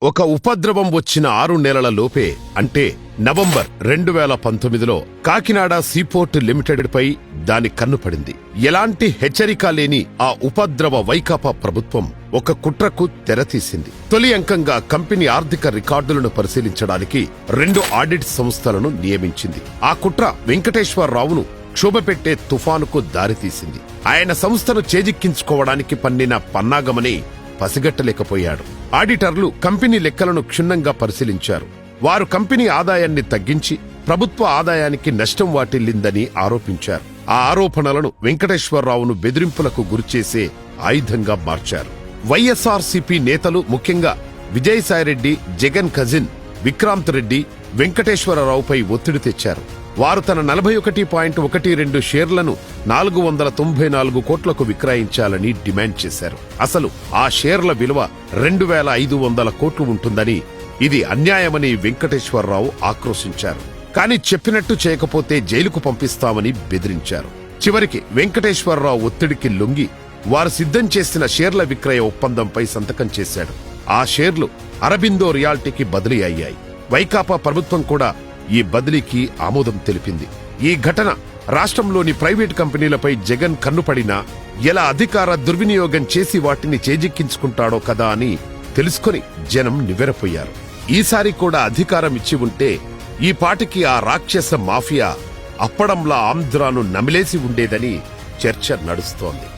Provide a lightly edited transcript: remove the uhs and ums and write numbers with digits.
ఒక ఉపద్రవం వచ్చిన 6 నెలల లోపే అంటే నవంబర్ 2019లో కాకినాడ సీపోర్ట్ లిమిటెడ్ పై దాని కన్ను పడింది. ఎలాంటి హెచ్చరిక లేని ఆ ఉపద్రవ వైకాపా ప్రభుత్వం ఒక కుట్రకు తెరతీసింది. తొలి అంకంగా కంపెనీ ఆర్థిక రికార్డులను పరిశీలించడానికి 2 ఆడిట్ సంస్థలను నియమించింది. ఆ కుట్ర వెంకటేశ్వరరావును క్షోభపెట్టే తుఫానుకు దారితీసింది. ఆయన సంస్థను చేజిక్కించుకోవడానికి పన్నిన పన్నాగమని పసిగట్టలేకపోయాడు. ఆడిటర్లు కంపెనీ లెక్కలను క్షుణ్ణంగా పరిశీలించారు. వారు కంపెనీ ఆదాయాన్ని తగ్గించి ప్రభుత్వ ఆదాయానికి నష్టం వాటిల్లిందని ఆరోపించారు. ఆ ఆరోపణలను వెంకటేశ్వరరావును బెదిరింపులకు గురిచేసే ఆయుధంగా మార్చారు. వైఎస్ఆర్సీపీ నేతలు ముఖ్యంగా విజయసాయిరెడ్డి, జగన్ కజిన్ విక్రాంత్ రెడ్డి వెంకటేశ్వరరావుపై ఒత్తిడి తెచ్చారు. వారు తన 41.12 షేర్లను 494 కోట్లకు విక్రయించాలని డిమాండ్ చేశారు. అసలు ఆ షేర్ల విలువ 2500 కోట్లు ఉంటుందని, ఇది అన్యాయమని వెంకటేశ్వరరావు ఆక్రోశించారు. కానీ చెప్పినట్టు చేయకపోతే జైలుకు పంపిస్తామని బెదిరించారు. చివరికి వెంకటేశ్వరరావు ఒత్తిడికి లొంగి వారు సిద్ధం చేసిన షేర్ల విక్రయ ఒప్పందంపై సంతకం చేశాడు. ఆ షేర్లు అరబిందో రియాల్టీకి బదిలీ అయ్యాయి. వైకాపా ప్రభుత్వం కూడా ఈ బదిలీకి ఆమోదం తెలిపింది. ఈ ఘటన రాష్ట్రంలోని ప్రైవేట్ కంపెనీలపై జగన్ కన్నుపడినా ఎలా అధికార దుర్వినియోగం చేసి వాటిని చేజిక్కించుకుంటాడో కదా అని తెలుసుకొని జనం నివ్వెరపోయారు. ఈసారి కూడా అధికారం ఇచ్చి ఉంటే ఈ పాటికి ఆ రాక్షస మాఫియా అప్పడంలా ఆంధ్రాను నమిలేసి ఉండేదని చర్చ నడుస్తోంది.